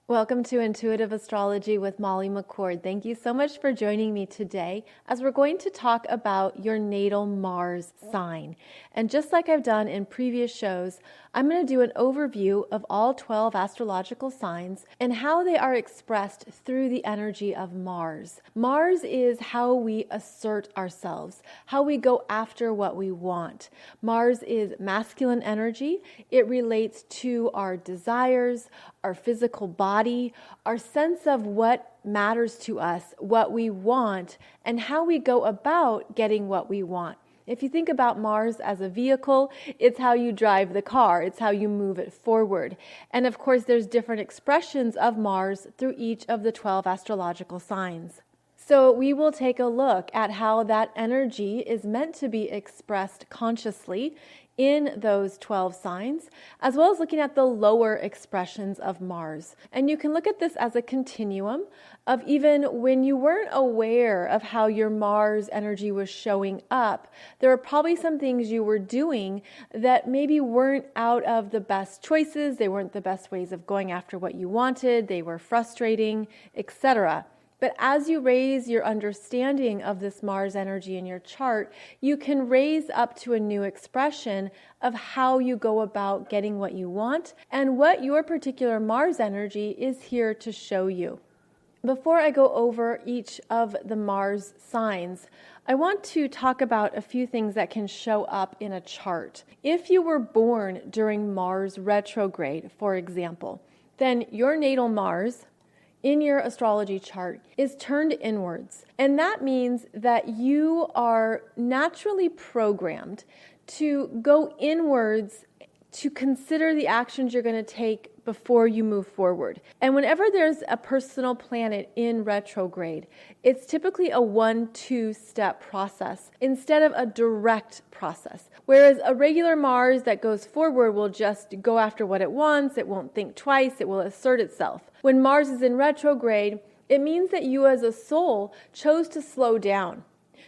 Welcome to Intuitive Astrology with Molly McCord. Thank you so much for joining me today as we're going to talk about your natal Mars sign. And just like I've done in previous shows, I'm going to do an overview of all 12 astrological signs and how they are expressed through the energy of Mars. Mars is how we assert ourselves, how we go after what we want. Mars is masculine energy. It relates to our desires, our physical body, our sense of what matters to us, what we want, and how we go about getting what we want. If you think about Mars as a vehicle, it's how you drive the car, it's how you move it forward. And of course, there's different expressions of Mars through each of the 12 astrological signs. So we will take a look at how that energy is meant to be expressed consciously in those 12 signs, as well as looking at the lower expressions of Mars. And you can look at this as a continuum of even when you weren't aware of how your Mars energy was showing up, there are probably some things you were doing that maybe weren't out of the best choices, they weren't the best ways of going after what you wanted, they were frustrating, etc. But as you raise your understanding of this Mars energy in your chart, you can raise up to a new expression of how you go about getting what you want and what your particular Mars energy is here to show you. Before I go over each of the Mars signs, I want to talk about a few things that can show up in a chart. If you were born during Mars retrograde, for example, then your natal Mars in your astrology chart is turned inwards. And that means that you are naturally programmed to go inwards to consider the actions you're going to take before you move forward. And whenever there's a personal planet in retrograde, it's typically a 1-2 step process instead of a direct process. Whereas a regular Mars that goes forward will just go after what it wants, it won't think twice, it will assert itself. When Mars is in retrograde, it means that you as a soul chose to slow down.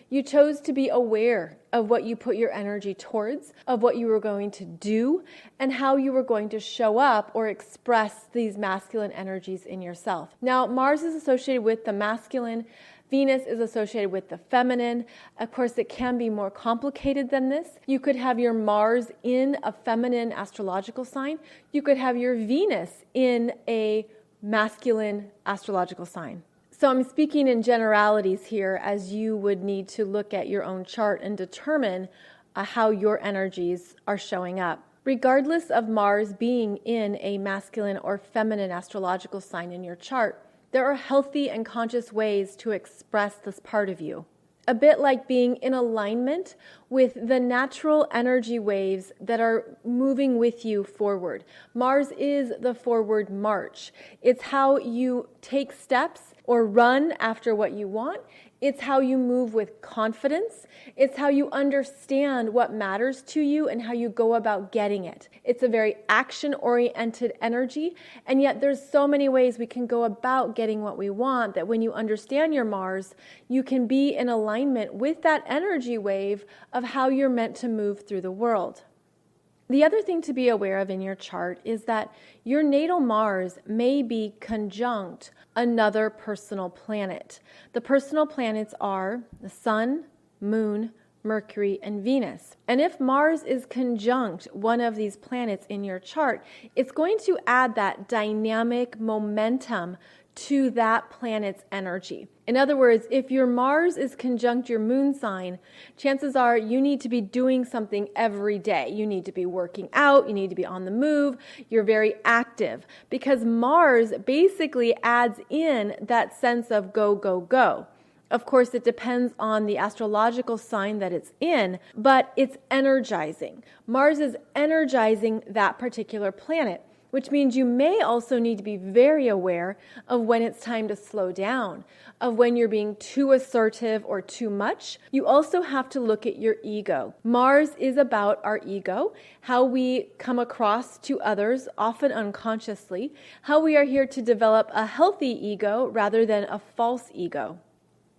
You chose to be aware of what you put your energy towards, of what you were going to do, and how you were going to show up or express these masculine energies in yourself. Now, Mars is associated with the masculine, Venus is associated with the feminine. Of course, it can be more complicated than this. You could have your Mars in a feminine astrological sign. You could have your Venus in a masculine astrological sign. So I'm speaking in generalities here as you would need to look at your own chart and determine how your energies are showing up. Regardless of Mars being in a masculine or feminine astrological sign in your chart, there are healthy and conscious ways to express this part of you. A bit like being in alignment with the natural energy waves that are moving with you forward. Mars is the forward march. It's how you take steps or run after what you want. It's how you move with confidence. It's how you understand what matters to you and how you go about getting it. It's a very action-oriented energy, and yet there's so many ways we can go about getting what we want that when you understand your Mars, you can be in alignment with that energy wave of how you're meant to move through the world. The other thing to be aware of in your chart is that your natal Mars may be conjunct another personal planet. The personal planets are the Sun, Moon, Mercury, and Venus. And if Mars is conjunct one of these planets in your chart, it's going to add that dynamic momentum to that planet's energy. In other words, if your Mars is conjunct your moon sign, chances are you need to be doing something every day. You need to be working out, you need to be on the move, you're very active, because Mars basically adds in that sense of go, go, go. Of course, it depends on the astrological sign that it's in, but it's energizing. Mars is energizing that particular planet, which means you may also need to be very aware of when it's time to slow down, of when you're being too assertive or too much. You also have to look at your ego. Mars is about our ego, how we come across to others, often unconsciously, how we are here to develop a healthy ego rather than a false ego.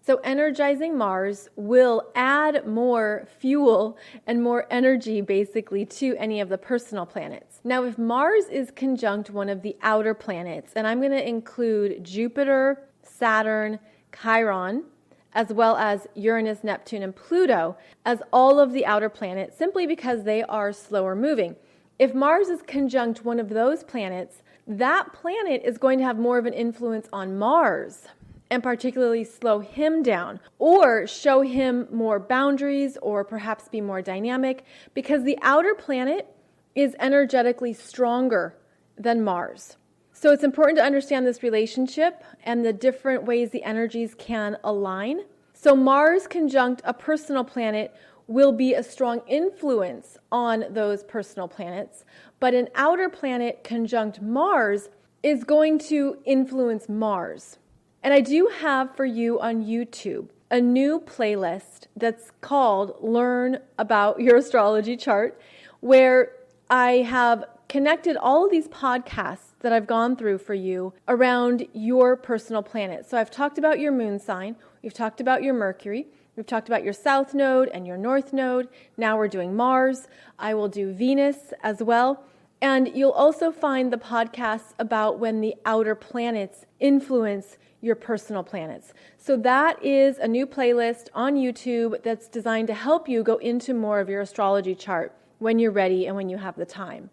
So energizing Mars will add more fuel and more energy basically to any of the personal planets. Now, if Mars is conjunct one of the outer planets, and I'm going to include Jupiter, Saturn, Chiron, as well as Uranus, Neptune, and Pluto as all of the outer planets, simply because they are slower moving. If Mars is conjunct one of those planets, that planet is going to have more of an influence on Mars and particularly slow him down or show him more boundaries or perhaps be more dynamic because the outer planet is energetically stronger than Mars. So it's important to understand this relationship and the different ways the energies can align. So Mars conjunct a personal planet will be a strong influence on those personal planets, but an outer planet conjunct Mars is going to influence Mars. And I do have for you on YouTube a new playlist that's called Learn About Your Astrology Chart, where I have connected all of these podcasts that I've gone through for you around your personal planet. So I've talked about your moon sign, we've talked about your Mercury, we've talked about your south node and your north node. Now we're doing Mars. I will do Venus as well. And you'll also find the podcasts about when the outer planets influence your personal planets. So that is a new playlist on YouTube that's designed to help you go into more of your astrology chart when you're ready and when you have the time.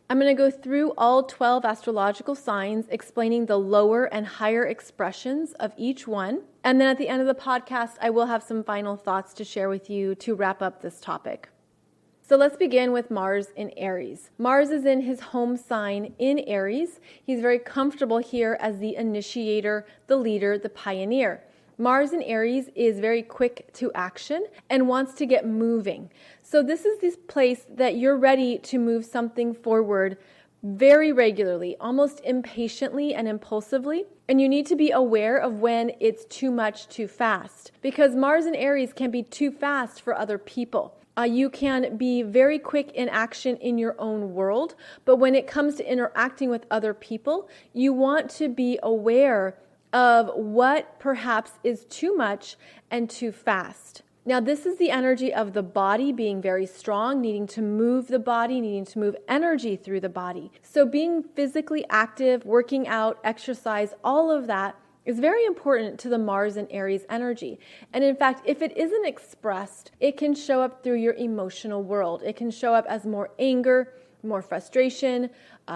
I'm going to go through all 12 astrological signs, explaining the lower and higher expressions of each one. And then at the end of the podcast, I will have some final thoughts to share with you to wrap up this topic. So let's begin with Mars in Aries. Mars is in his home sign in Aries. He's very comfortable here as the initiator, the leader, the pioneer. Mars in Aries is very quick to action and wants to get moving. So this is this place that you're ready to move something forward very regularly, almost impatiently and impulsively. And you need to be aware of when it's too much too fast, because Mars in Aries can be too fast for other people. You can be very quick in action in your own world, but when it comes to interacting with other people, you want to be aware of what perhaps is too much and too fast. Now, this is the energy of the body being very strong, needing to move the body, needing to move energy through the body. So being physically active, working out, exercise, all of that is very important to the Mars and Aries energy. And in fact, if it isn't expressed, it can show up through your emotional world. It can show up as more anger, more frustration,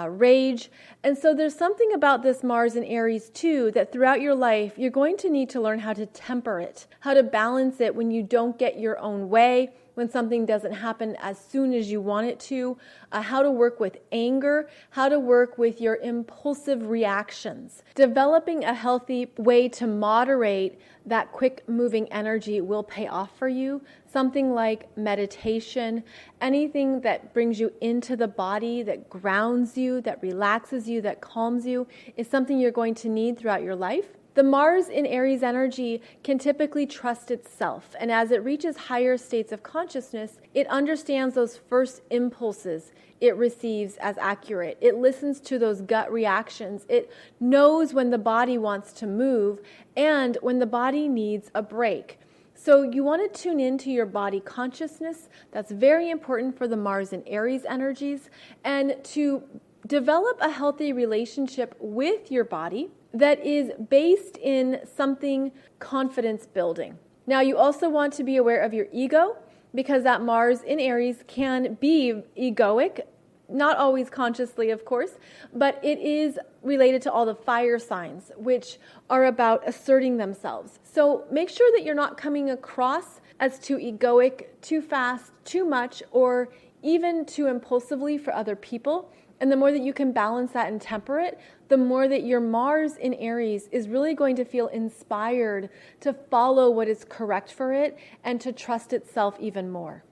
rage. And so there's something about this Mars and Aries too, that throughout your life, you're going to need to learn how to temper it, how to balance it when you don't get your own way, when something doesn't happen as soon as you want it to, how to work with anger, how to work with your impulsive reactions. Developing a healthy way to moderate that quick moving energy will pay off for you. Something like meditation, anything that brings you into the body, that grounds you, that relaxes you, that calms you, is something you're going to need throughout your life. The Mars in Aries energy can typically trust itself, and as it reaches higher states of consciousness, it understands those first impulses it receives as accurate. It listens to those gut reactions. It knows when the body wants to move and when the body needs a break. So you want to tune into your body consciousness. That's very important for the Mars and Aries energies, and to develop a healthy relationship with your body that is based in something confidence building. Now, you also want to be aware of your ego, because that Mars in Aries can be egoic, not always consciously, of course, but it is related to all the fire signs, which are about asserting themselves. So make sure that you're not coming across as too egoic, too fast, too much, or even too impulsively for other people. And the more that you can balance that and temper it, the more that your Mars in Aries is really going to feel inspired to follow what is correct for it and to trust itself even more.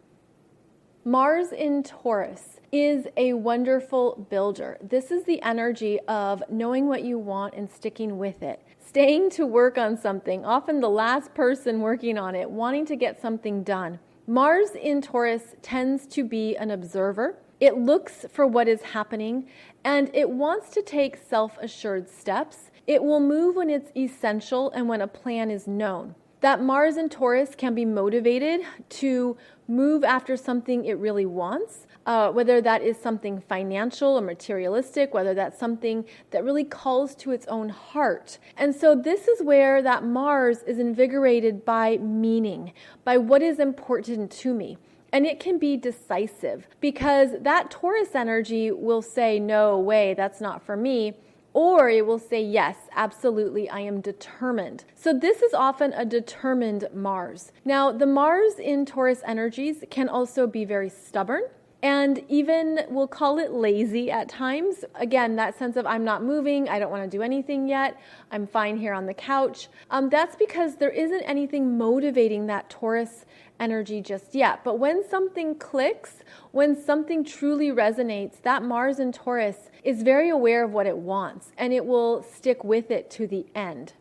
Mars in Taurus is a wonderful builder. This is the energy of knowing what you want and sticking with it. Staying to work on something, often the last person working on it, wanting to get something done. Mars in Taurus tends to be an observer. It looks for what is happening, and it wants to take self-assured steps. It will move when it's essential and when a plan is known. That Mars in Taurus can be motivated to move after something it really wants, whether that is something financial or materialistic, whether that's something that really calls to its own heart. And so this is where that Mars is invigorated by meaning, by what is important to me. And it can be decisive because that Taurus energy will say, no way, that's not for me. Or it will say, yes, absolutely, I am determined. So this is often a determined Mars. Now, the Mars in Taurus energies can also be very stubborn and even we'll call it lazy at times. Again, that sense of I'm not moving, I don't want to do anything yet, I'm fine here on the couch. That's because there isn't anything motivating that Taurus energy just yet. But when something clicks, when something truly resonates, that Mars in Taurus is very aware of what it wants and it will stick with it to the end.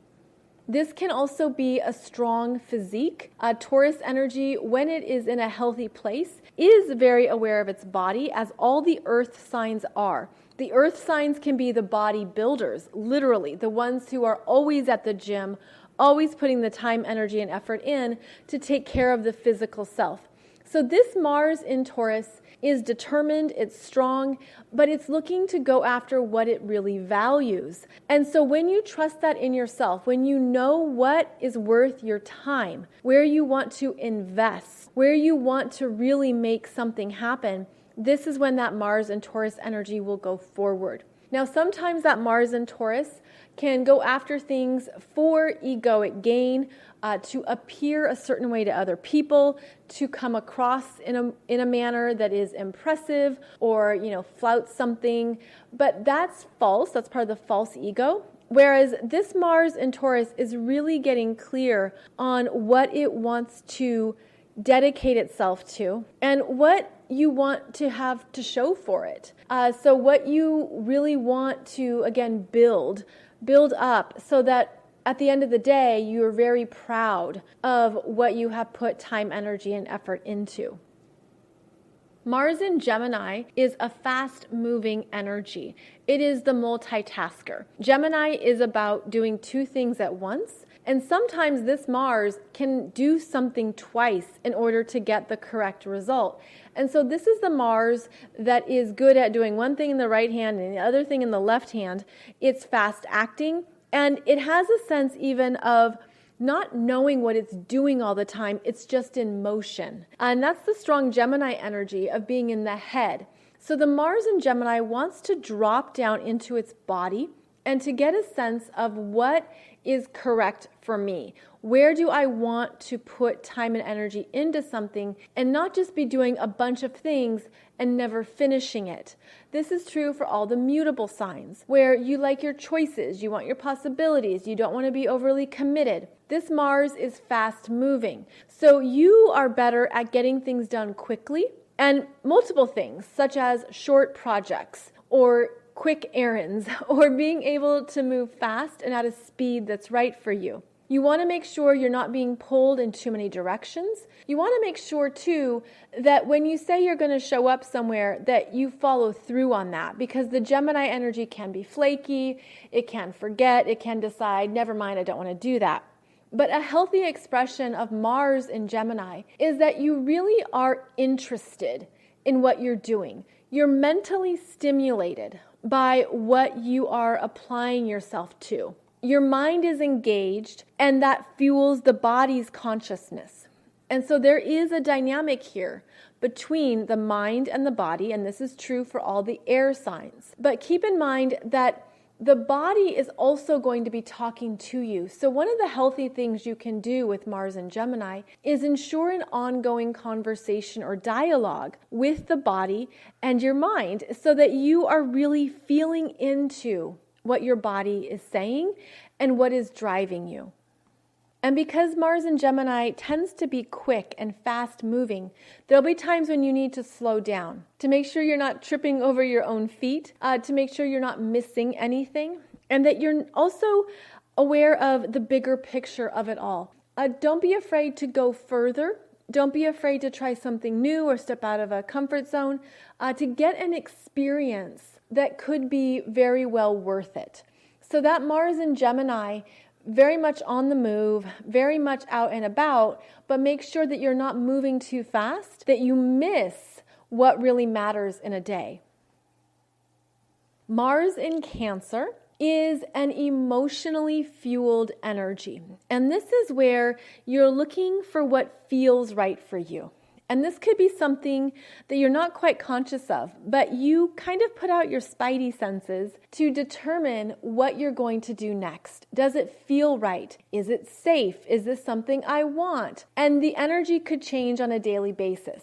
This can also be a strong physique. Taurus energy, when it is in a healthy place, is very aware of its body, as all the earth signs are. The earth signs can be the body builders, literally, the ones who are always at the gym, always putting the time, energy, and effort in to take care of the physical self. So this Mars in Taurus is determined, it's strong, but it's looking to go after what it really values. And so when you trust that in yourself, when you know what is worth your time, where you want to invest, where you want to really make something happen, this is when that Mars and Taurus energy will go forward. Now, sometimes that Mars and Taurus can go after things for egoic gain, to appear a certain way to other people, to come across in a manner that is impressive or, flout something. But that's false. That's part of the false ego. Whereas this Mars in Taurus is really getting clear on what it wants to dedicate itself to and what you want to have to show for it. So what you really want to, again, build up so that at the end of the day, you're very proud of what you have put time, energy, and effort into. Mars in Gemini is a fast-moving energy. It is the multitasker. Gemini is about doing two things at once, and sometimes this Mars can do something twice in order to get the correct result. And so this is the Mars that is good at doing one thing in the right hand and the other thing in the left hand. It's fast-acting, and it has a sense even of not knowing what it's doing all the time. It's just in motion. And that's the strong Gemini energy of being in the head. So the Mars in Gemini wants to drop down into its body and to get a sense of what is correct for me. Where do I want to put time and energy into something and not just be doing a bunch of things and never finishing it? This is true for all the mutable signs, where you like your choices, you want your possibilities, you don't want to be overly committed. This Mars is fast moving. So you are better at getting things done quickly and multiple things, such as short projects or quick errands, or being able to move fast and at a speed that's right for you. You want to make sure you're not being pulled in too many directions. You want to make sure, too, that when you say you're going to show up somewhere, that you follow through on that, because the Gemini energy can be flaky, it can forget, it can decide, never mind, I don't want to do that. But a healthy expression of Mars in Gemini is that you really are interested in what you're doing. You're mentally stimulated by what you are applying yourself to. Your mind is engaged, and that fuels the body's consciousness. And so there is a dynamic here between the mind and the body, and this is true for all the air signs. But keep in mind that the body is also going to be talking to you. So one of the healthy things you can do with Mars and Gemini is ensure an ongoing conversation or dialogue with the body and your mind so that you are really feeling into what your body is saying and what is driving you. And because Mars in Gemini tends to be quick and fast moving, there'll be times when you need to slow down to make sure you're not tripping over your own feet, to make sure you're not missing anything, and that you're also aware of the bigger picture of it all. Don't be afraid to go further Don't be afraid to try something new or step out of a comfort zone to get an experience that could be very well worth it. So that Mars in Gemini, very much on the move, very much out and about, but make sure that you're not moving too fast, that you miss what really matters in a day. Mars in Cancer is an emotionally fueled energy. And this is where you're looking for what feels right for you. And this could be something that you're not quite conscious of, but you kind of put out your spidey senses to determine what you're going to do next. Does it feel right? Is it safe? Is this something I want? And the energy could change on a daily basis.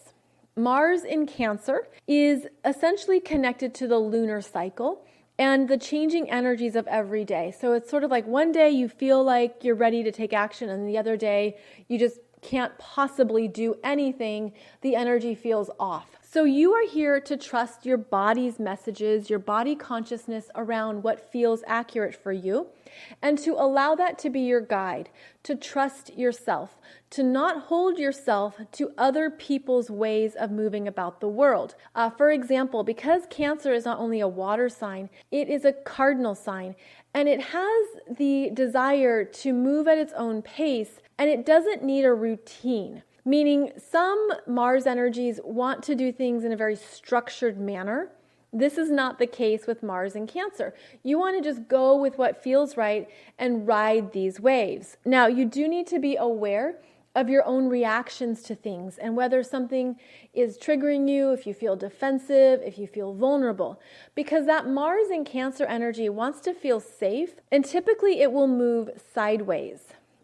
Mars in Cancer is essentially connected to the lunar cycle and the changing energies of every day. So it's sort of like one day you feel like you're ready to take action, and the other day you just can't possibly do anything. The energy feels off. So you are here to trust your body's messages, your body consciousness around what feels accurate for you, and to allow that to be your guide, to trust yourself, to not hold yourself to other people's ways of moving about the world. For example, because Cancer is not only a water sign, it is a cardinal sign, and it has the desire to move at its own pace, and it doesn't need a routine. Meaning some Mars energies want to do things in a very structured manner. This is not the case with Mars in Cancer. You want to just go with what feels right and ride these waves. Now, you do need to be aware of your own reactions to things and whether something is triggering you, if you feel defensive, if you feel vulnerable. Because that Mars in Cancer energy wants to feel safe, and typically it will move sideways.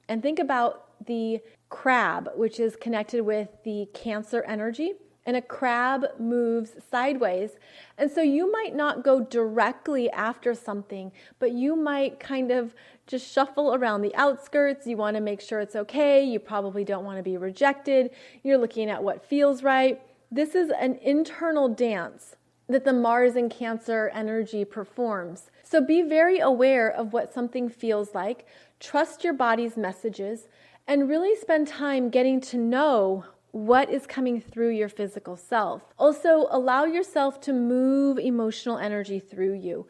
And think about the crab, which is connected with the Cancer energy, and a crab moves sideways. And so you might not go directly after something, but you might kind of just shuffle around the outskirts. You want to make sure it's okay. You probably don't want to be rejected. You're looking at what feels right. This is an internal dance that the Mars in Cancer energy performs. So be very aware of what something feels like. Trust your body's messages, and really spend time getting to know what is coming through your physical self. Also, allow yourself to move emotional energy through you.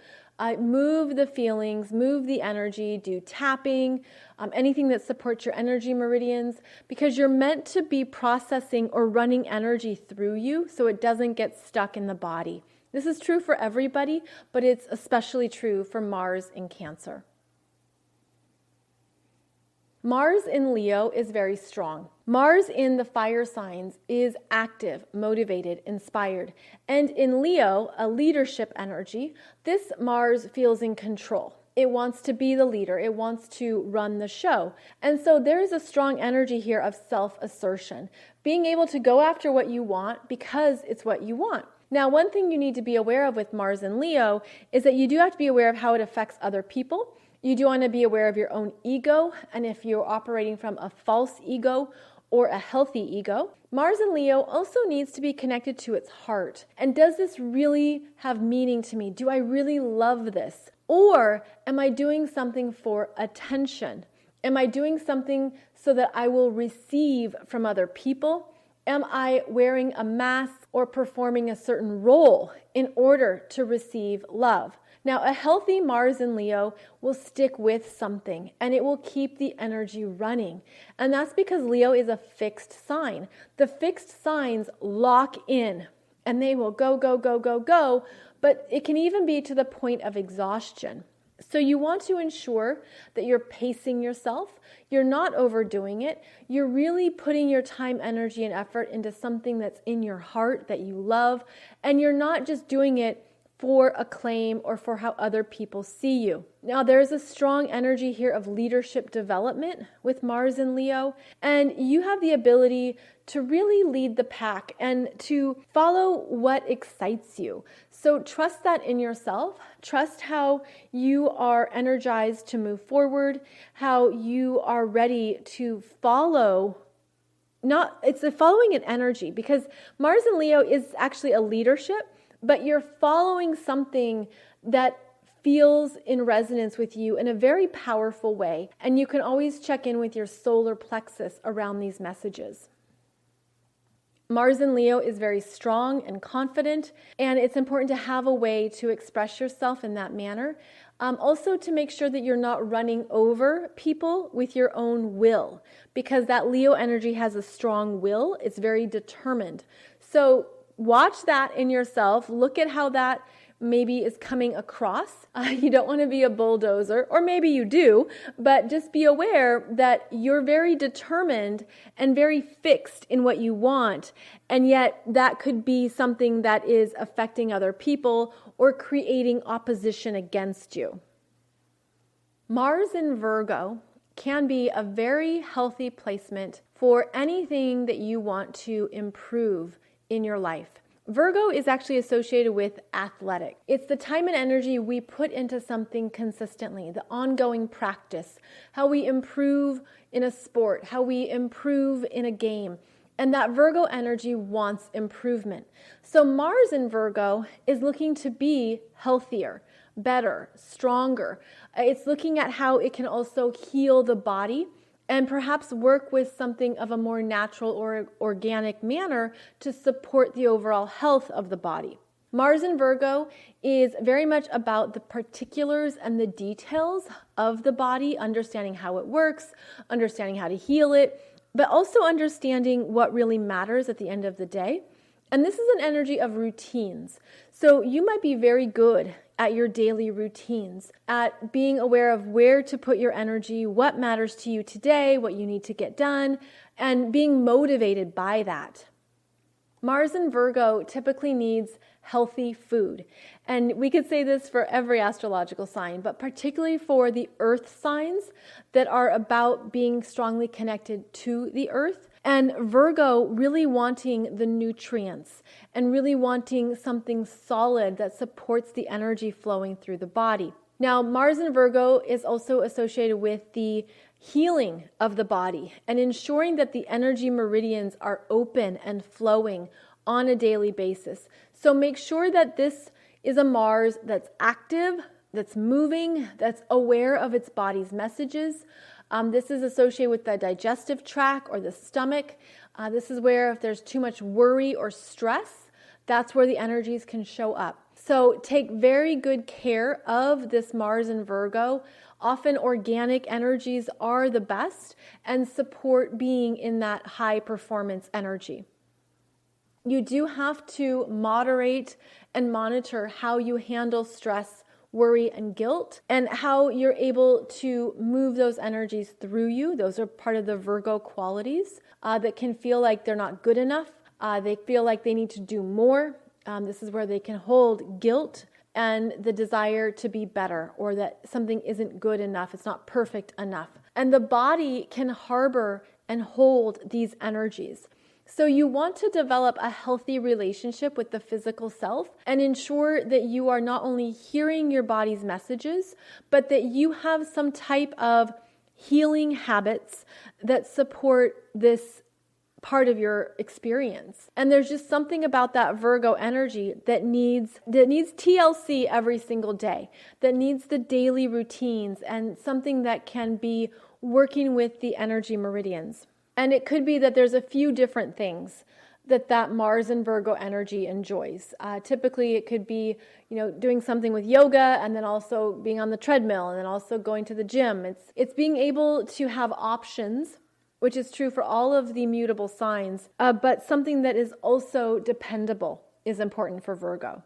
Move the feelings, move the energy, do tapping, anything that supports your energy meridians, because you're meant to be processing or running energy through you so it doesn't get stuck in the body. This is true for everybody, but it's especially true for Mars in Cancer. Mars in Leo is very strong. Mars in the fire signs is active, motivated, inspired. And in Leo, a leadership energy, this Mars feels in control. It wants to be the leader. It wants to run the show. And so there is a strong energy here of self-assertion, being able to go after what you want because it's what you want. Now, one thing you need to be aware of with Mars in Leo is that you do have to be aware of how it affects other people. You do want to be aware of your own ego, and if you're operating from a false ego or a healthy ego. Mars in Leo also needs to be connected to its heart. And does this really have meaning to me? Do I really love this? Or am I doing something for attention? Am I doing something so that I will receive from other people? Am I wearing a mask or performing a certain role in order to receive love? Now, a healthy Mars in Leo will stick with something and it will keep the energy running. And that's because Leo is a fixed sign. The fixed signs lock in and they will go, go, go, go, go, but it can even be to the point of exhaustion. So you want to ensure that you're pacing yourself, you're not overdoing it, you're really putting your time, energy, and effort into something that's in your heart that you love, and you're not just doing it for acclaim or for how other people see you. Now, there's a strong energy here of leadership development with Mars in Leo, and you have the ability to really lead the pack and to follow what excites you. So trust that in yourself. Trust how you are energized to move forward, how you are ready to follow. It's a following an energy, because Mars in Leo is actually a leadership, but you're following something that feels in resonance with you in a very powerful way. And you can always check in with your solar plexus around these messages. Mars in Leo is very strong and confident, and it's important to have a way to express yourself in that manner. Also to make sure that you're not running over people with your own will, because that Leo energy has a strong will. It's very determined. So watch that in yourself. Look at how that maybe is coming across. You don't want to be a bulldozer, or maybe you do, but just be aware that you're very determined and very fixed in what you want, and yet that could be something that is affecting other people or creating opposition against you. Mars in Virgo can be a very healthy placement for anything that you want to improve in your life. Virgo is actually associated with athletic. It's the time and energy we put into something consistently, the ongoing practice, how we improve in a sport, how we improve in a game. And that Virgo energy wants improvement. So Mars in Virgo is looking to be healthier, better, stronger. It's looking at how it can also heal the body and perhaps work with something of a more natural or organic manner to support the overall health of the body. Mars in Virgo is very much about the particulars and the details of the body, understanding how it works, understanding how to heal it, but also understanding what really matters at the end of the day. And this is an energy of routines. So you might be very good at your daily routines, at being aware of where to put your energy, what matters to you today, what you need to get done, and being motivated by that. Mars in Virgo typically needs healthy food. And we could say this for every astrological sign, but particularly for the earth signs that are about being strongly connected to the earth. And Virgo really wanting the nutrients and really wanting something solid that supports the energy flowing through the body. Now, Mars in Virgo is also associated with the healing of the body and ensuring that the energy meridians are open and flowing on a daily basis. So make sure that this is a Mars that's active, that's moving, that's aware of its body's messages. This is associated with the digestive tract or the stomach. This is where if there's too much worry or stress, that's where the energies can show up. So take very good care of this Mars in Virgo. Often organic energies are the best and support being in that high performance energy. You do have to moderate and monitor how you handle stress, worry, and guilt, and how you're able to move those energies through you. Those are part of the Virgo qualities that can feel like they're not good enough. They feel like they need to do more. This is where they can hold guilt and the desire to be better, or that something isn't good enough, it's not perfect enough. And the body can harbor and hold these energies. So you want to develop a healthy relationship with the physical self and ensure that you are not only hearing your body's messages, but that you have some type of healing habits that support this part of your experience. And there's just something about that Virgo energy that needs TLC every single day, that needs the daily routines and something that can be working with the energy meridians. And it could be that there's a few different things that Mars and Virgo energy enjoys. Typically, it could be, doing something with yoga and then also being on the treadmill and then also going to the gym. It's being able to have options, which is true for all of the mutable signs, but something that is also dependable is important for Virgo.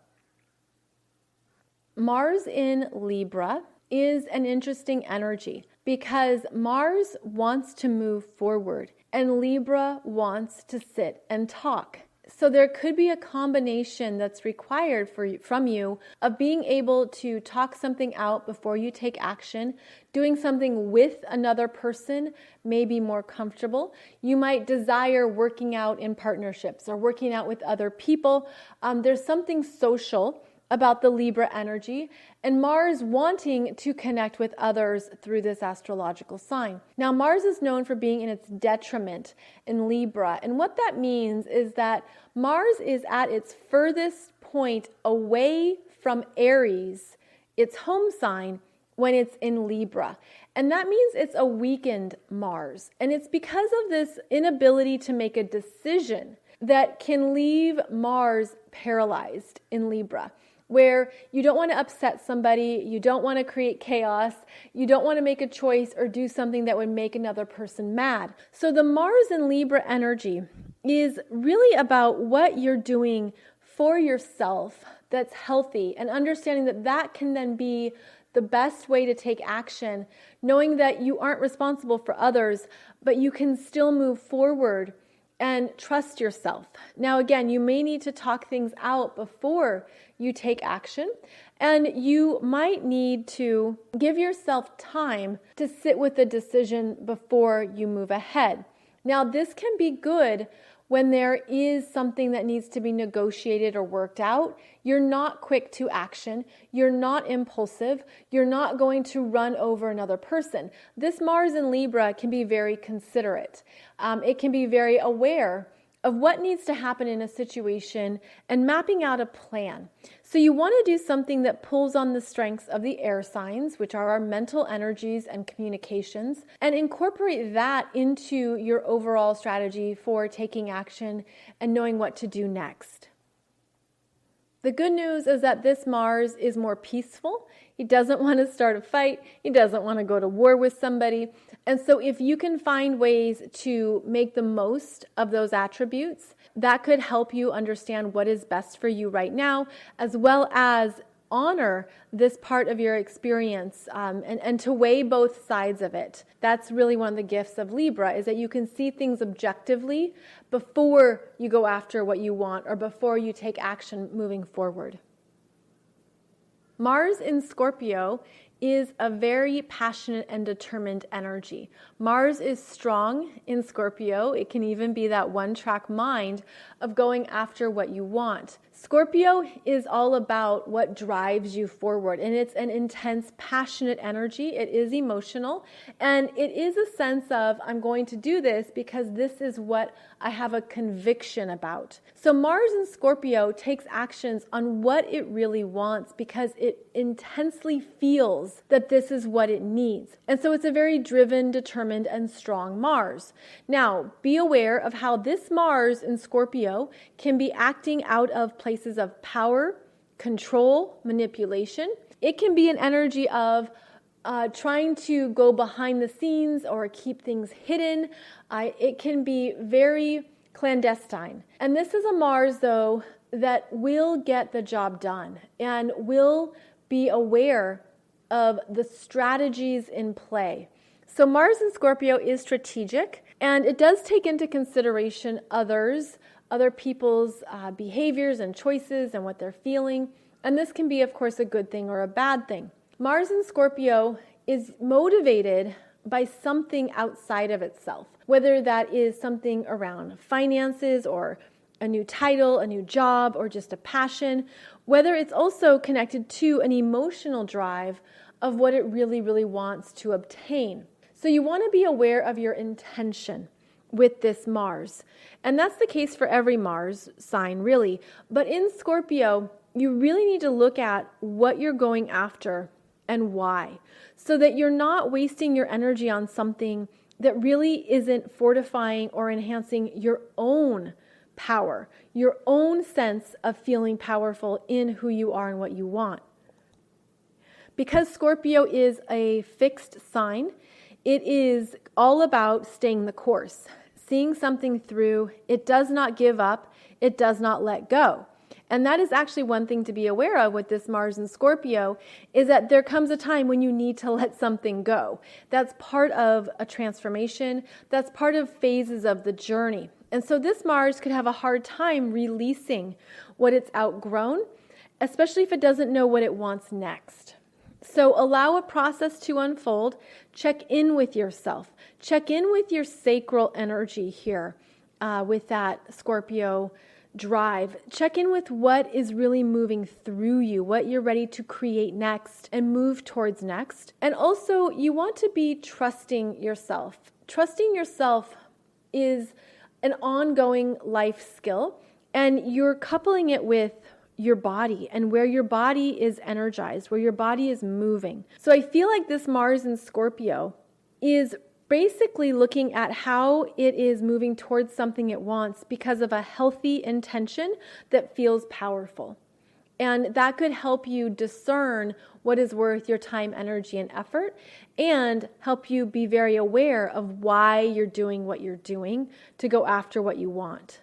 Mars in Libra is an interesting energy because Mars wants to move forward and Libra wants to sit and talk. So there could be a combination that's required from you of being able to talk something out before you take action. Doing something with another person may be more comfortable. You might desire working out in partnerships or working out with other people. There's something social about the Libra energy, and Mars wanting to connect with others through this astrological sign. Now, Mars is known for being in its detriment in Libra, and what that means is that Mars is at its furthest point away from Aries, its home sign, when it's in Libra. And that means it's a weakened Mars. And it's because of this inability to make a decision that can leave Mars paralyzed in Libra, where you don't want to upset somebody, you don't want to create chaos, you don't want to make a choice or do something that would make another person mad. So the Mars in Libra energy is really about what you're doing for yourself that's healthy, and understanding that that can then be the best way to take action, knowing that you aren't responsible for others, but you can still move forward and trust yourself. Now, again, you may need to talk things out before you take action, and you might need to give yourself time to sit with the decision before you move ahead. Now, this can be good when there is something that needs to be negotiated or worked out. You're not quick to action. You're not impulsive. You're not going to run over another person. This Mars in Libra can be very considerate. It can be very aware of what needs to happen in a situation and mapping out a plan. So you want to do something that pulls on the strengths of the air signs, which are our mental energies and communications, and incorporate that into your overall strategy for taking action and knowing what to do next. The good news is that this Mars is more peaceful. He doesn't want to start a fight. He doesn't want to go to war with somebody. And so if you can find ways to make the most of those attributes, that could help you understand what is best for you right now, as well as honor this part of your experience, and to weigh both sides of it. That's really one of the gifts of Libra, is that you can see things objectively before you go after what you want or before you take action moving forward. Mars in Scorpio is a very passionate and determined energy. Mars is strong in Scorpio. It can even be that one-track mind of going after what you want. Scorpio is all about what drives you forward, and it's an intense, passionate energy. It is emotional, and it is a sense of, I'm going to do this because this is what I have a conviction about. So Mars in Scorpio takes actions on what it really wants because it intensely feels that this is what it needs. And so it's a very driven, determined, and strong Mars. Now, be aware of how this Mars in Scorpio can be acting out of places of power, control, manipulation. It can be an energy of trying to go behind the scenes or keep things hidden. It can be very clandestine. And this is a Mars, though, that will get the job done and will be aware of the strategies in play. So Mars in Scorpio is strategic, and it does take into consideration other people's behaviors and choices and what they're feeling. And this can be, of course, a good thing or a bad thing. Mars in Scorpio is motivated by something outside of itself, whether that is something around finances or a new title, a new job, or just a passion, whether it's also connected to an emotional drive of what it really, really wants to obtain. So you want to be aware of your intention with this Mars. And that's the case for every Mars sign, really. But in Scorpio, you really need to look at what you're going after and why, so that you're not wasting your energy on something that really isn't fortifying or enhancing your own power, your own sense of feeling powerful in who you are and what you want. Because Scorpio is a fixed sign, it is all about staying the course, seeing something through. It does not give up. It does not let go. And that is actually one thing to be aware of with this Mars in Scorpio, is that there comes a time when you need to let something go. That's part of a transformation. That's part of phases of the journey. And so this Mars could have a hard time releasing what it's outgrown, especially if it doesn't know what it wants next. So allow a process to unfold. Check in with yourself. Check in with your sacral energy here with that Scorpio drive. Check in with what is really moving through you, what you're ready to create next and move towards next. And also, you want to be trusting yourself. Trusting yourself is an ongoing life skill, and you're coupling it with your body and where your body is energized, where your body is moving. So I feel like this Mars in Scorpio is basically looking at how it is moving towards something it wants because of a healthy intention that feels powerful. And that could help you discern what is worth your time, energy, and effort, and help you be very aware of why you're doing what you're doing to go after what you want.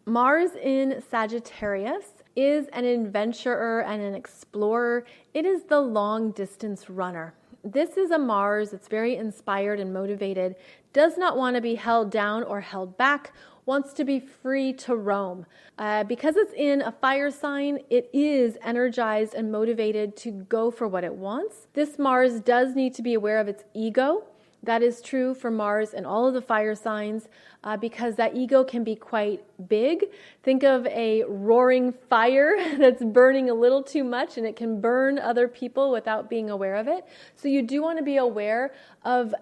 Mars in Sagittarius is an adventurer and an explorer. It is the long distance runner. This is a Mars that's very inspired and motivated, does not want to be held down or held back, wants to be free to roam. Because it's in a fire sign, it is energized and motivated to go for what it wants. This Mars does need to be aware of its ego. That is true for Mars and all of the fire signs because that ego can be quite big. Think of a roaring fire that's burning a little too much, and it can burn other people without being aware of it. So you do want to be aware of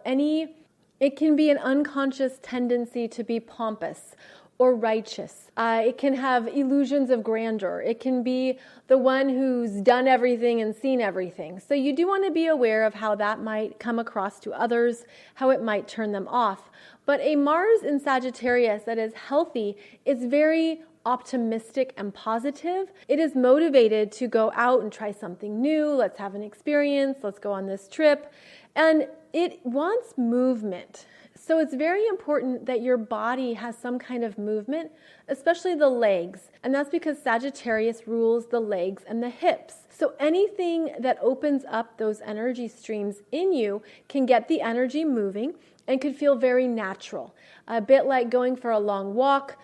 it can be an unconscious tendency to be pompous or righteous. It can have illusions of grandeur. It can be the one who's done everything and seen everything. So you do want to be aware of how that might come across to others, how it might turn them off. But a Mars in Sagittarius that is healthy is very optimistic and positive. It is motivated to go out and try something new. Let's have an experience. Let's go on this trip. And it wants movement. So it's very important that your body has some kind of movement, especially the legs. And that's because Sagittarius rules the legs and the hips. So anything that opens up those energy streams in you can get the energy moving and could feel very natural. A bit like going for a long walk,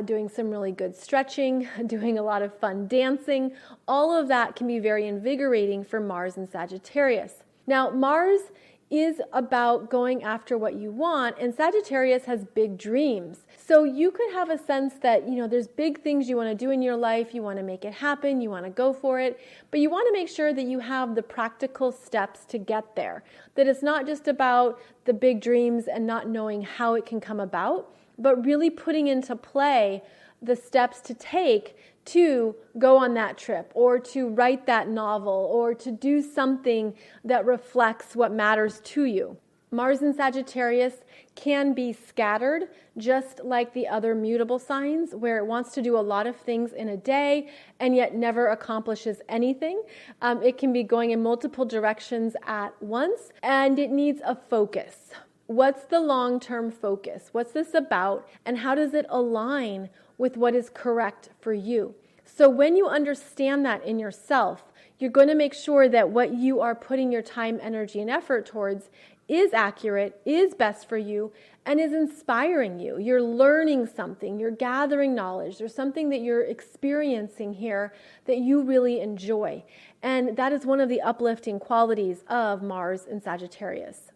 doing some really good stretching, doing a lot of fun dancing. All of that can be very invigorating for Mars and Sagittarius. Now, Mars is about going after what you want, and Sagittarius has big dreams. So you could have a sense that, there's big things you want to do in your life, you want to make it happen, you want to go for it, but you want to make sure that you have the practical steps to get there. That it's not just about the big dreams and not knowing how it can come about, but really putting into play the steps to take to go on that trip or to write that novel or to do something that reflects what matters to you. Mars in Sagittarius can be scattered, just like the other mutable signs, where it wants to do a lot of things in a day and yet never accomplishes anything. It can be going in multiple directions at once, and it needs a focus. What's the long-term focus? What's this about? And how does it align with what is correct for you? So when you understand that in yourself, you're going to make sure that what you are putting your time, energy, and effort towards is accurate, is best for you, and is inspiring you. You're learning something, you're gathering knowledge, there's something that you're experiencing here that you really enjoy. And that is one of the uplifting qualities of Mars in Sagittarius.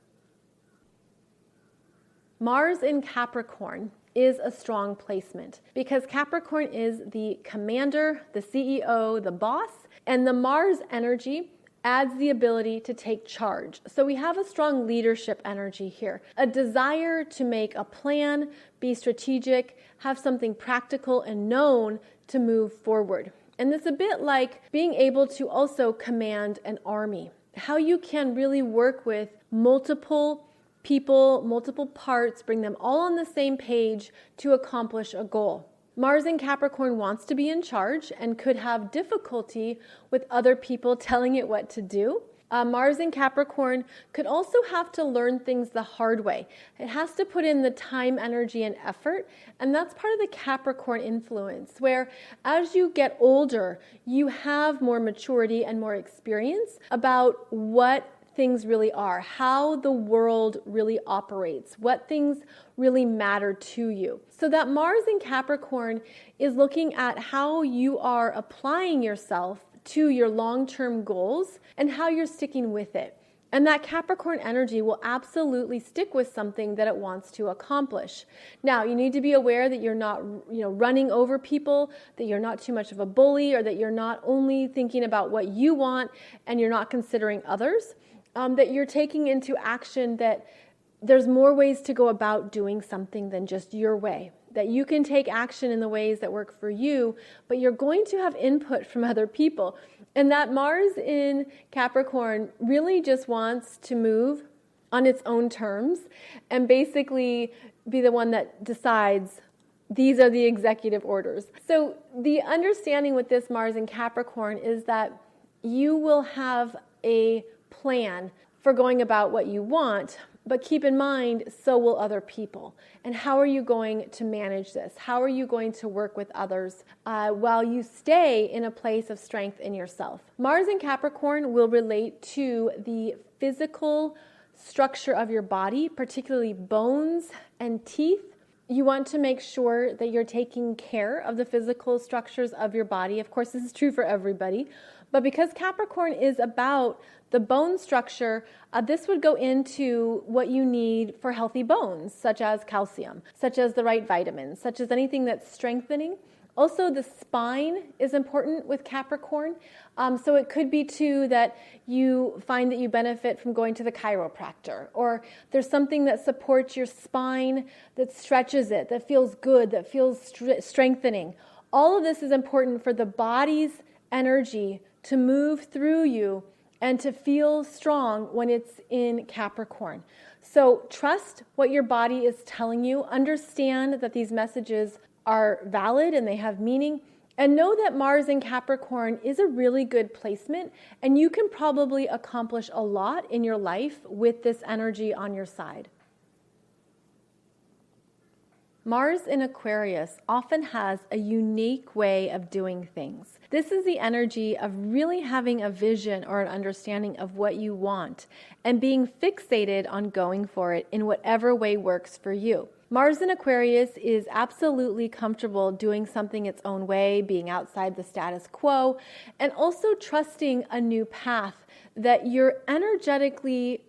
Mars in Capricorn is a strong placement because Capricorn is the commander, the CEO, the boss, and the Mars energy adds the ability to take charge. So we have a strong leadership energy here, a desire to make a plan, be strategic, have something practical and known to move forward. And it's a bit like being able to also command an army, how you can really work with multiple people, multiple parts, bring them all on the same page to accomplish a goal. Mars in Capricorn wants to be in charge and could have difficulty with other people telling it what to do. Mars in Capricorn could also have to learn things the hard way. It has to put in the time, energy, and effort, and that's part of the Capricorn influence, where as you get older, you have more maturity and more experience about what things really are, how the world really operates, what things really matter to you. So that Mars in Capricorn is looking at how you are applying yourself to your long-term goals and how you're sticking with it. And that Capricorn energy will absolutely stick with something that it wants to accomplish. Now, you need to be aware that you're not, running over people, that you're not too much of a bully, or that you're not only thinking about what you want and you're not considering others. That you're taking into action that there's more ways to go about doing something than just your way. That you can take action in the ways that work for you, but you're going to have input from other people. And that Mars in Capricorn really just wants to move on its own terms and basically be the one that decides these are the executive orders. So the understanding with this Mars in Capricorn is that you will have a plan for going about what you want, but keep in mind, so will other people. And how are you going to manage this? How are you going to work with others while you stay in a place of strength in yourself? Mars in Capricorn will relate to the physical structure of your body, particularly bones and teeth. You want to make sure that you're taking care of the physical structures of your body. Of course, this is true for everybody. But because Capricorn is about the bone structure, this would go into what you need for healthy bones, such as calcium, such as the right vitamins, such as anything that's strengthening. Also, the spine is important with Capricorn. So it could be too that you find that you benefit from going to the chiropractor, or there's something that supports your spine, that stretches it, that feels good, that feels strengthening. All of this is important for the body's energy to move through you and to feel strong when it's in Capricorn. So trust what your body is telling you. Understand that these messages are valid and they have meaning. And know that Mars in Capricorn is a really good placement, and you can probably accomplish a lot in your life with this energy on your side. Mars in Aquarius often has a unique way of doing things. This is the energy of really having a vision or an understanding of what you want and being fixated on going for it in whatever way works for you. Mars in Aquarius is absolutely comfortable doing something its own way, being outside the status quo, and also trusting a new path that you're energetically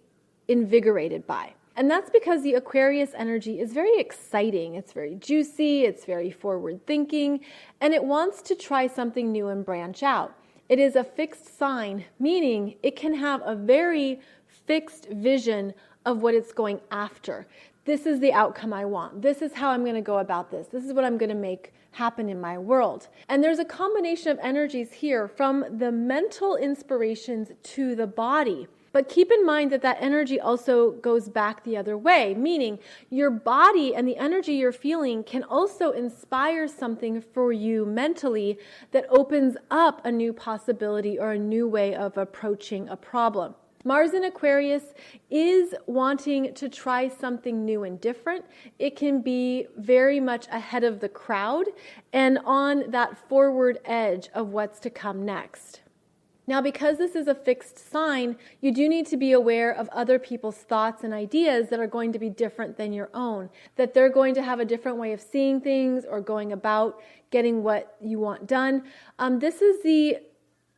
invigorated by. And that's because the Aquarius energy is very exciting. It's very juicy, it's very forward thinking, and it wants to try something new and branch out. It is a fixed sign, meaning it can have a very fixed vision of what it's going after. This is the outcome I want. This is how I'm going to go about this. This is what I'm going to make happen in my world. And there's a combination of energies here from the mental inspirations to the body. But keep in mind that that energy also goes back the other way, meaning your body and the energy you're feeling can also inspire something for you mentally that opens up a new possibility or a new way of approaching a problem. Mars in Aquarius is wanting to try something new and different. It can be very much ahead of the crowd and on that forward edge of what's to come next. Now, because this is a fixed sign, you do need to be aware of other people's thoughts and ideas that are going to be different than your own, that they're going to have a different way of seeing things or going about getting what you want done. This is the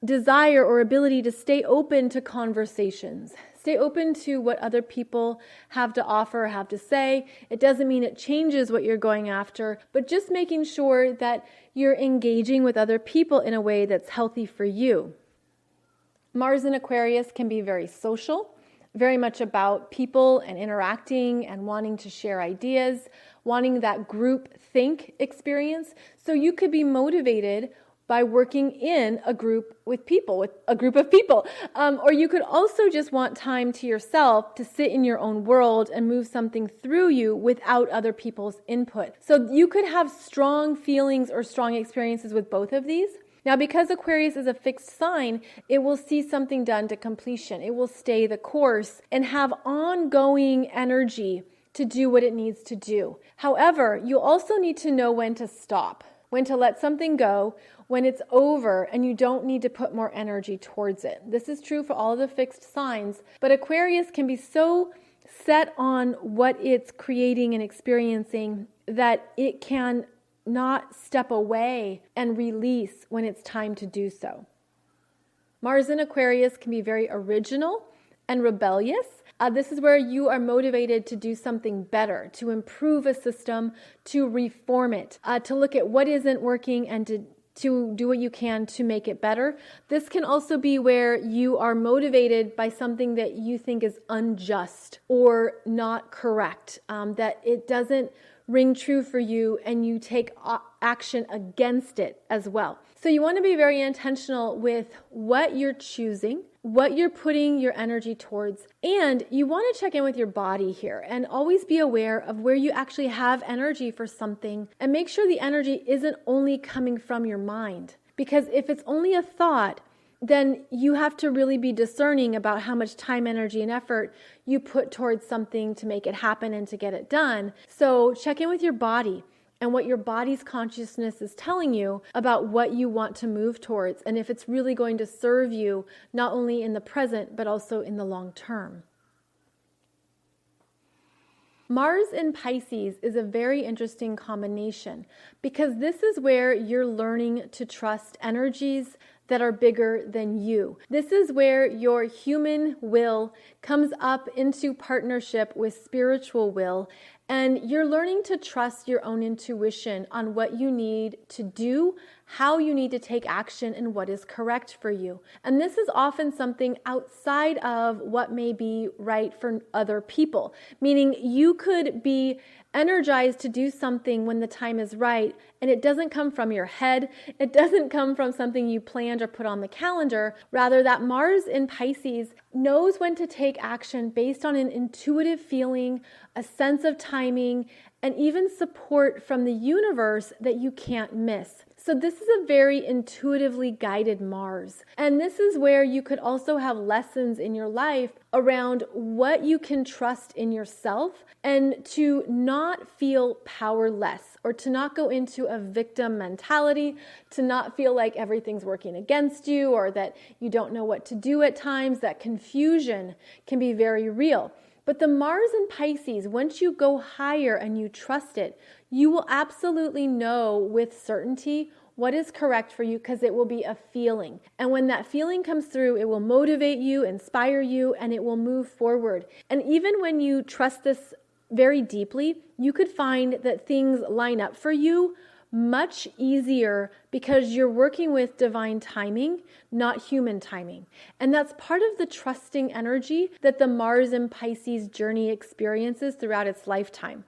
desire or ability to stay open to conversations. Stay open to what other people have to offer, have to say. It doesn't mean it changes what you're going after, but just making sure that you're engaging with other people in a way that's healthy for you. Mars in Aquarius can be very social, very much about people and interacting and wanting to share ideas, wanting that group think experience. So you could be motivated by working in a group with people, with a group of people. Or you could also just want time to yourself to sit in your own world and move something through you without other people's input. So you could have strong feelings or strong experiences with both of these. Now, because Aquarius is a fixed sign, it will see something done to completion. It will stay the course and have ongoing energy to do what it needs to do. However, you also need to know when to stop, when to let something go, when it's over and you don't need to put more energy towards it. This is true for all the fixed signs, but Aquarius can be so set on what it's creating and experiencing that it can not step away and release when it's time to do so. Mars in Aquarius can be very original and rebellious. This is where you are motivated to do something better, to improve a system, to reform it, to look at what isn't working and to do what you can to make it better. This can also be where you are motivated by something that you think is unjust or not correct, that it doesn't ring true for you and you take action against it as well. So you want to be very intentional with what you're choosing, what you're putting your energy towards. And you want to check in with your body here and always be aware of where you actually have energy for something, and make sure the energy isn't only coming from your mind. Because if it's only a thought, then you have to really be discerning about how much time, energy, and effort you put towards something to make it happen and to get it done. So check in with your body and what your body's consciousness is telling you about what you want to move towards, and if it's really going to serve you not only in the present but also in the long term. Mars in Pisces is a very interesting combination because this is where you're learning to trust energies that are bigger than you. This is where your human will comes up into partnership with spiritual will, and you're learning to trust your own intuition on what you need to do, how you need to take action, and what is correct for you. And this is often something outside of what may be right for other people, meaning you could be energized to do something when the time is right, and it doesn't come from your head. It doesn't come from something you planned or put on the calendar. Rather, that Mars in Pisces knows when to take action based on an intuitive feeling, a sense of timing, and even support from the universe that you can't miss. So this is a very intuitively guided Mars. And this is where you could also have lessons in your life around what you can trust in yourself and to not feel powerless, or to not go into a victim mentality, to not feel like everything's working against you or that you don't know what to do at times. That confusion can be very real. But the Mars in Pisces, once you go higher and you trust it, you will absolutely know with certainty what is correct for you, because it will be a feeling. And when that feeling comes through, it will motivate you, inspire you, and it will move forward. And even when you trust this very deeply, you could find that things line up for you much easier because you're working with divine timing, not human timing. And that's part of the trusting energy that the Mars in Pisces journey experiences throughout its lifetime.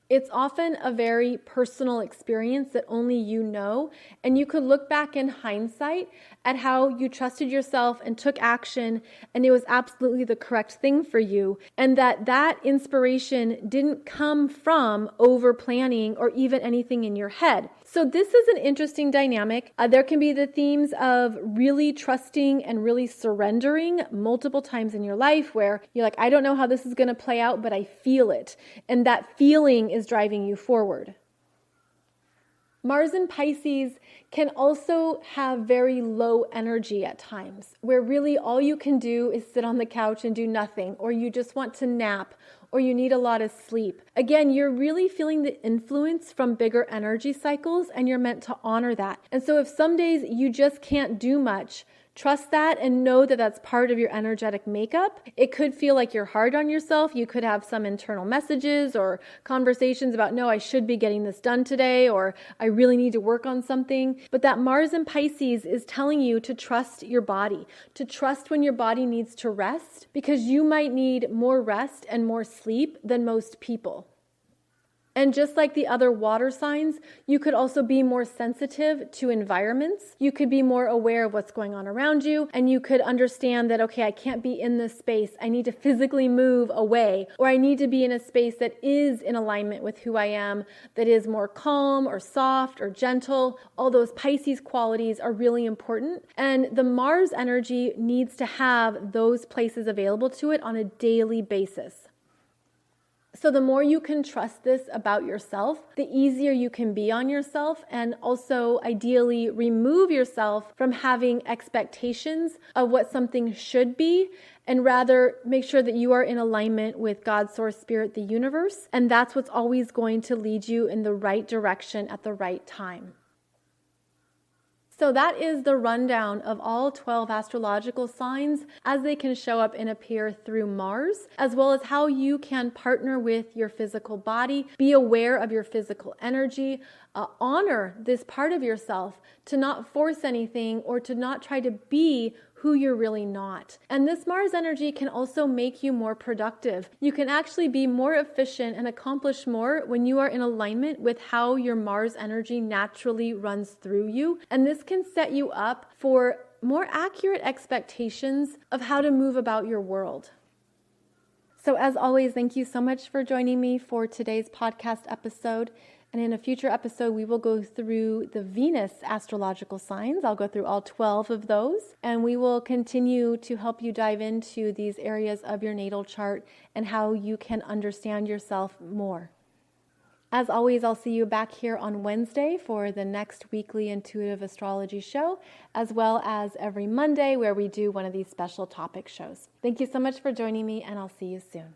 It's often a very personal experience that only you know, and you could look back in hindsight at how you trusted yourself and took action, and it was absolutely the correct thing for you, and that inspiration didn't come from over planning or even anything in your head. So this is an interesting dynamic. There can be the themes of really trusting and really surrendering multiple times in your life where you're like, I don't know how this is going to play out, but I feel it. And that feeling is driving you forward. Mars in Pisces can also have very low energy at times, where really all you can do is sit on the couch and do nothing, or you just want to nap, or you need a lot of sleep. Again, you're really feeling the influence from bigger energy cycles, and you're meant to honor that. And so if some days you just can't do much, trust that and know that that's part of your energetic makeup. It could feel like you're hard on yourself. You could have some internal messages or conversations about, no, I should be getting this done today, or I really need to work on something. But that Mars in Pisces is telling you to trust your body, to trust when your body needs to rest, because you might need more rest and more sleep than most people. And just like the other water signs, you could also be more sensitive to environments. You could be more aware of what's going on around you, and you could understand that, okay, I can't be in this space. I need to physically move away, or I need to be in a space that is in alignment with who I am, that is more calm or soft or gentle. All those Pisces qualities are really important. And the Mars energy needs to have those places available to it on a daily basis. So the more you can trust this about yourself, the easier you can be on yourself, and also ideally remove yourself from having expectations of what something should be, and rather make sure that you are in alignment with God, Source, Spirit, the universe. And that's what's always going to lead you in the right direction at the right time. So that is the rundown of all 12 astrological signs as they can show up and appear through Mars, as well as how you can partner with your physical body, be aware of your physical energy, honor this part of yourself, to not force anything or to not try to be who you're really not. And this Mars energy can also make you more productive. You can actually be more efficient and accomplish more when you are in alignment with how your Mars energy naturally runs through you. And this can set you up for more accurate expectations of how to move about your world. So as always, thank you so much for joining me for today's podcast episode. And in a future episode, we will go through the Venus astrological signs. I'll go through all 12 of those, and we will continue to help you dive into these areas of your natal chart and how you can understand yourself more. As always, I'll see you back here on Wednesday for the next weekly intuitive astrology show, as well as every Monday where we do one of these special topic shows. Thank you so much for joining me, and I'll see you soon.